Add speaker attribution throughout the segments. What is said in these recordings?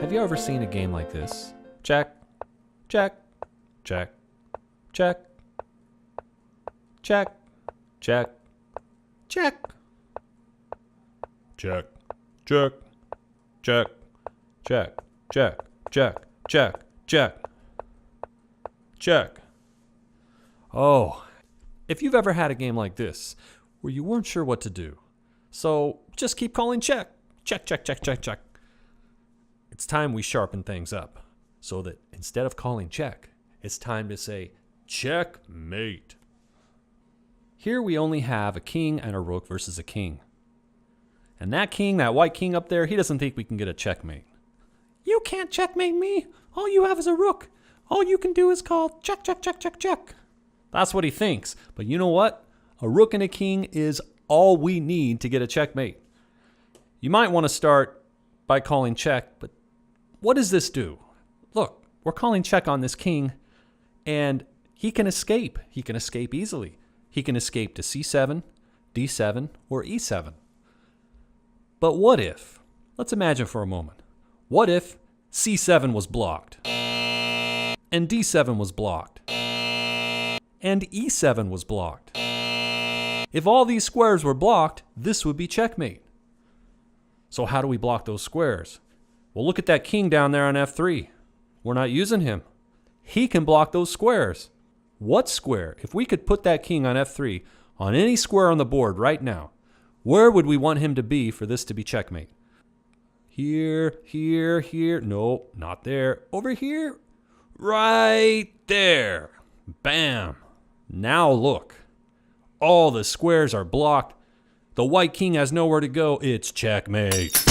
Speaker 1: Have you ever seen a game like this? Check, check, check, check, check, check, check, check, check, check, check, check, check, check, check, check. Oh, if you've ever had a game like this where you weren't sure what to do, so just keep calling check, check, check, check, check, check. It's time we sharpen things up so that instead of calling check, it's time to say checkmate. Here we only have a king and a rook versus a king. And that king, that white king up there, he doesn't think we can get a checkmate. You can't checkmate me. All you have is a rook. All you can do is call check, check, check, check, check. That's what he thinks. But you know what? A rook and a king is all we need to get a checkmate. You might want to start by calling check, but what does this do? Look, we're calling check on this king, and he can escape. He can escape easily. He can escape to c7, d7, or e7. But what if, let's imagine for a moment, what if c7 was blocked, and d7 was blocked, and e7 was blocked? If all these squares were blocked, this would be checkmate. So how do we block those squares? Well, look at that king down there on f3. We're not using him. He can block those squares. What square? If we could put that king on f3 on any square on the board right now, where would we want him to be for this to be checkmate? Here, here, here. No, not there. Over here. Right there. Bam. Now look. All the squares are blocked. The white king has nowhere to go. It's checkmate.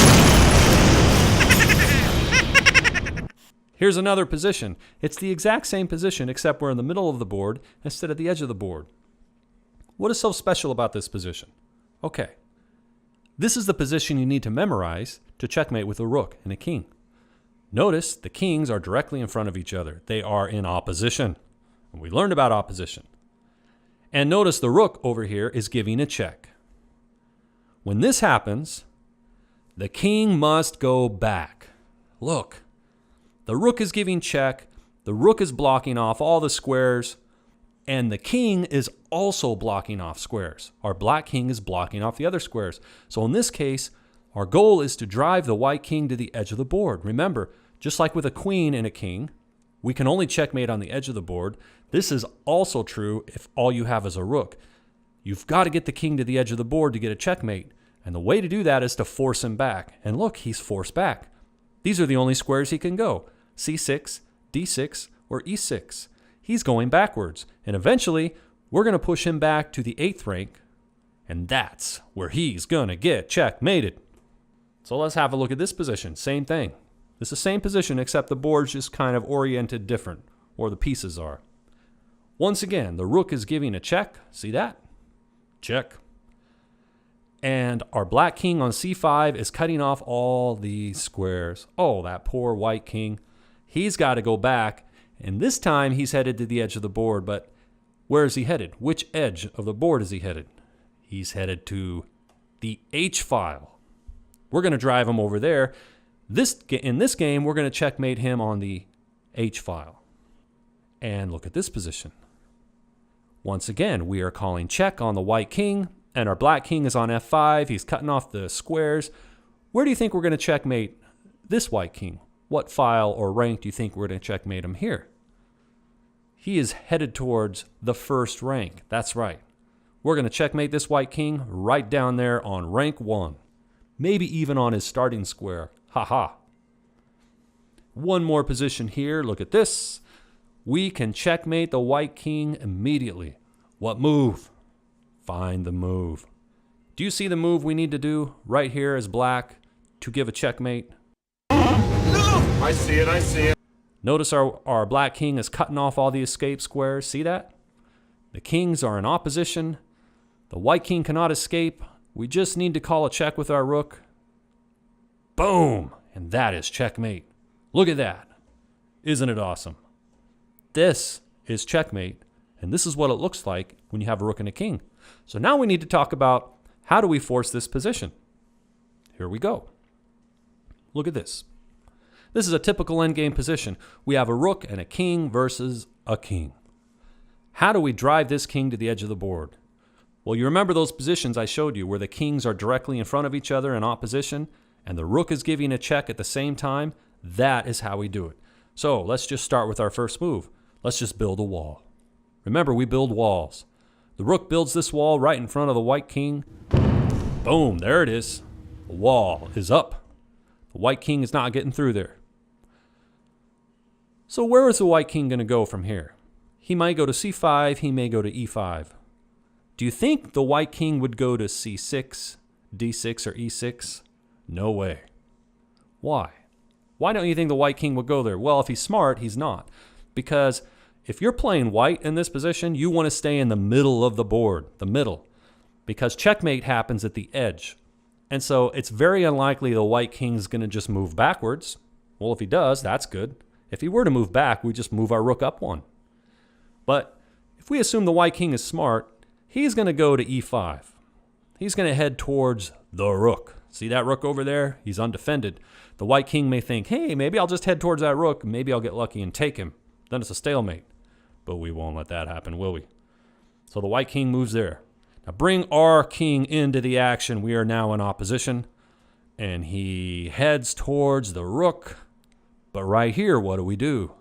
Speaker 1: Here's another position. It's the exact same position except we're in the middle of the board instead of the edge of the board. What is so special about this position? Okay. This is the position you need to memorize to checkmate with a rook and a king. Notice the kings are directly in front of each other. They are in opposition. And we learned about opposition. And notice the rook over here is giving a check. When this happens, the king must go back. Look, the rook is giving check, the rook is blocking off all the squares, and the king is also blocking off squares. Our black king is blocking off the other squares. So in this case, our goal is to drive the white king to the edge of the board. Remember, just like with a queen and a king, we can only checkmate on the edge of the board. This is also true if all you have is a rook. You've got to get the king to the edge of the board to get a checkmate. And the way to do that is to force him back. And look, he's forced back. These are the only squares he can go. c6, d6, or e6. He's going backwards. And eventually, we're going to push him back to the 8th rank. And that's where he's going to get checkmated. So let's have a look at this position. Same thing. It's the same position except the board's just kind of oriented different, or the pieces are. Once again, the rook is giving a check. See that? Check. And our black king on c5 is cutting off all these squares. Oh, that poor white king. He's got to go back. And this time he's headed to the edge of the board. But where is he headed? Which edge of the board is he headed? He's headed to the H file. We're going to drive him over there. In this game, we're going to checkmate him on the H file. And look at this position. Once again, we are calling check on the white king, and our black king is on f5. He's cutting off the squares. Where do you think we're going to checkmate this white king? What file or rank do you think we're going to checkmate him here? He is headed towards the 1st rank. That's right. We're going to checkmate this white king right down there on rank 1. Maybe even on his starting square. Ha. One more position here. Look at this. We can checkmate the white king immediately. What move? Find the move. Do you see the move we need to do right here as black to give a checkmate?
Speaker 2: No! I see it.
Speaker 1: Notice our black king is cutting off all the escape squares. See that? The kings are in opposition. The white king cannot escape. We just need to call a check with our rook. Boom! And that is checkmate. Look at that. Isn't it awesome? This is checkmate, and this is what it looks like when you have a rook and a king. So now we need to talk about how do we force this position. Here we go. Look at this. This is a typical endgame position. We have a rook and a king versus a king. How do we drive this king to the edge of the board? Well, you remember those positions I showed you where the kings are directly in front of each other in opposition and the rook is giving a check at the same time? That is how we do it. So let's just start with our first move. Let's just build a wall. Remember, we build walls. The rook builds this wall right in front of the white king. Boom, there it is. The wall is up. The white king is not getting through there. So where is the white king going to go from here? He might go to c5, he may go to e5. Do you think the white king would go to c6, d6, or e6? No way. Why? Why don't you think the white king would go there? Well, if he's smart, he's not. Because if you're playing white in this position, you want to stay in the middle of the board, the middle, because checkmate happens at the edge. And so it's very unlikely the white king's going to just move backwards. Well, if he does, that's good. If he were to move back, we just move our rook up one. But if we assume the white king is smart, he's going to go to e5. He's going to head towards the rook. See that rook over there? He's undefended. The white king may think, hey, maybe I'll just head towards that rook. Maybe I'll get lucky and take him. Then it's a stalemate. But we won't let that happen, will we? So the white king moves there. Now bring our king into the action. We are now in opposition. And he heads towards the rook. But right here, what do?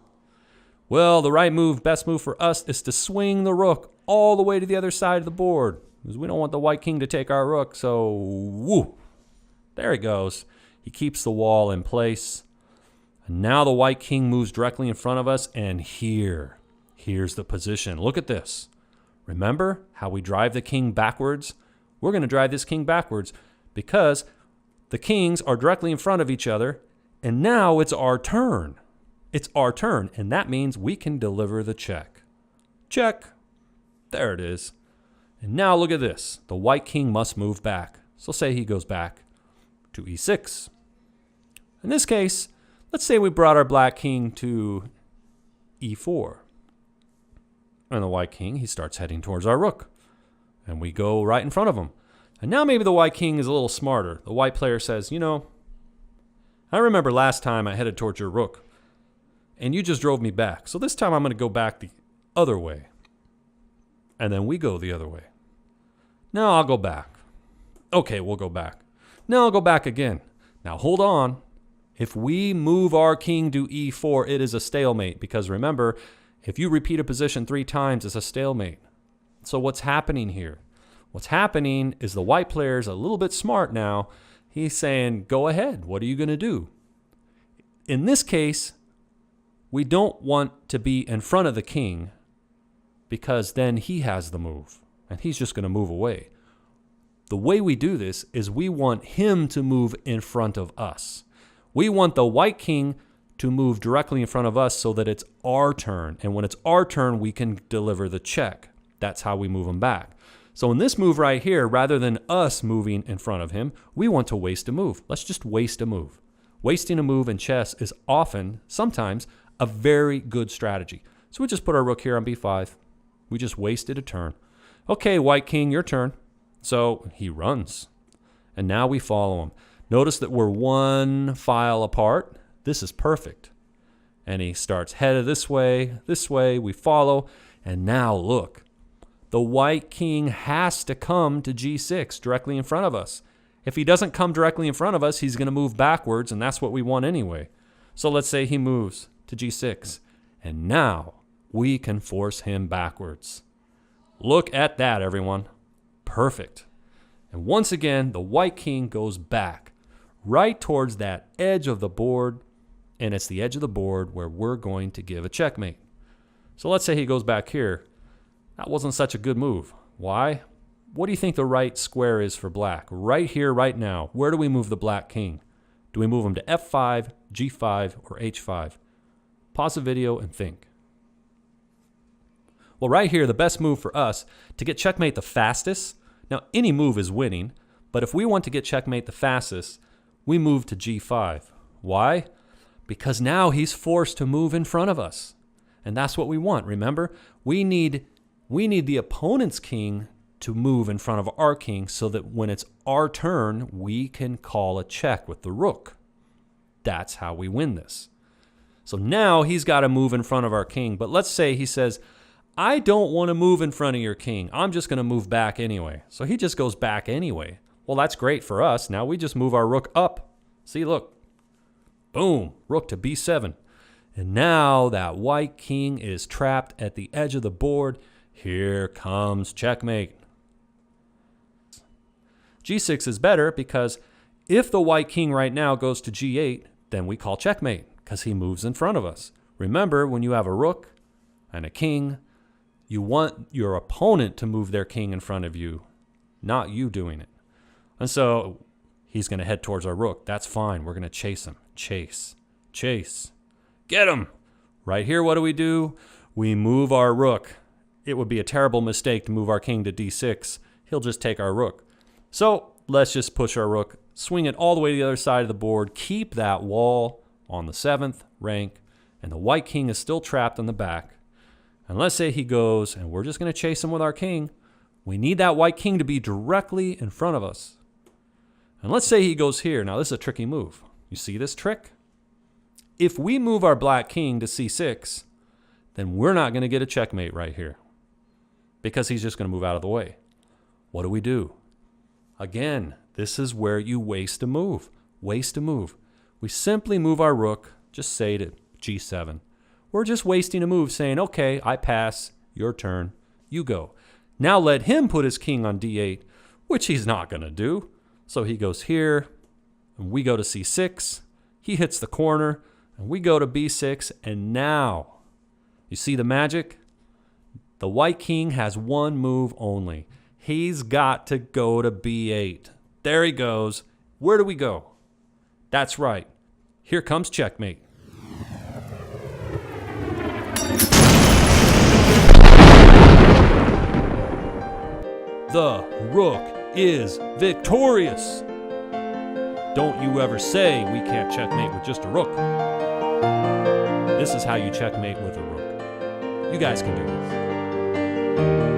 Speaker 1: Well, the right move, best move for us, is to swing the rook all the way to the other side of the board. Because we don't want the white king to take our rook. So, woo. There he goes. He keeps the wall in place. And now the white king moves directly in front of us. And here's the position. Look at this. Remember how we drive the king backwards? We're going to drive this king backwards because the kings are directly in front of each other. And now it's our turn. It's our turn. And that means we can deliver the check. Check. There it is. And now look at this. The white king must move back. So say he goes back to e6. In this case, let's say we brought our black king to e4. And the white king, he starts heading towards our rook. And we go right in front of him. And now maybe the white king is a little smarter. The white player says, you know, I remember last time I headed towards your rook. And you just drove me back. So this time I'm going to go back the other way. And then we go the other way. Now I'll go back. Okay, we'll go back. Now I'll go back again. Now hold on. If we move our king to e4, it is a stalemate. Because remember, if you repeat a position 3 times, it's a stalemate. So what's happening here? What's happening is the white player is a little bit smart now. He's saying, go ahead. What are you going to do? In this case, we don't want to be in front of the king because then he has the move and he's just going to move away. The way we do this is we want him to move in front of us. We want the white king to move directly in front of us so that it's our turn. And when it's our turn, we can deliver the check. That's how we move him back. So in this move right here, rather than us moving in front of him, we want to waste a move. Let's just waste a move. Wasting a move in chess is often, sometimes, a very good strategy. So we just put our rook here on b5. We just wasted a turn. Okay, white king, your turn. So he runs. And now we follow him. Notice that we're 1 file apart. This is perfect. And he starts headed this way, we follow. And now look, the white king has to come to g6 directly in front of us. If he doesn't come directly in front of us, he's going to move backwards, and that's what we want anyway. So let's say he moves to g6. And now we can force him backwards. Look at that, everyone. Perfect. And once again, the white king goes back right towards that edge of the board, and it's the edge of the board where we're going to give a checkmate. So let's say he goes back here. That wasn't such a good move. Why? What do you think the right square is for black? Right here, right now. Where do we move the black king? Do we move him to f5, g5, or h5? Pause the video and think. Well, right here, the best move for us to get checkmate the fastest. Now, any move is winning, but if we want to get checkmate the fastest, we move to g5. Why? Because now he's forced to move in front of us. And that's what we want. Remember, we need the opponent's king to move in front of our king so that when it's our turn, we can call a check with the rook. That's how we win this. So now he's got to move in front of our king. But let's say he says, I don't want to move in front of your king. I'm just going to move back anyway. So he just goes back anyway. Well, that's great for us. Now we just move our rook up. See, look. Boom. Rook to b7. And now that white king is trapped at the edge of the board. Here comes checkmate. g6 is better because if the white king right now goes to g8, then we call checkmate because he moves in front of us. Remember, when you have a rook and a king, you want your opponent to move their king in front of you, not you doing it. And so he's going to head towards our rook. That's fine. We're going to chase him. Chase. Chase. Get him. Right here, what do? We move our rook. It would be a terrible mistake to move our king to d6. He'll just take our rook. So let's just push our rook, swing it all the way to the other side of the board, keep that wall on the 7th rank, and the white king is still trapped in the back. And let's say he goes, and we're just going to chase him with our king. We need that white king to be directly in front of us. And let's say he goes here. Now, this is a tricky move. You see this trick? If we move our black king to c6, then we're not going to get a checkmate right here because he's just going to move out of the way. What do? Again, this is where you waste a move. Waste a move. We simply move our rook, just say to g7. We're just wasting a move saying, okay, I pass, your turn, you go. Now let him put his king on d8, which he's not going to do. So he goes here, and we go to c6. He hits the corner, and we go to b6. And now, you see the magic? The white king has one move only. He's got to go to b8. There he goes. Where do we go? That's right. Here comes checkmate. The rook is victorious. Don't you ever say we can't checkmate with just a rook. This is how you checkmate with a rook. You guys can do this.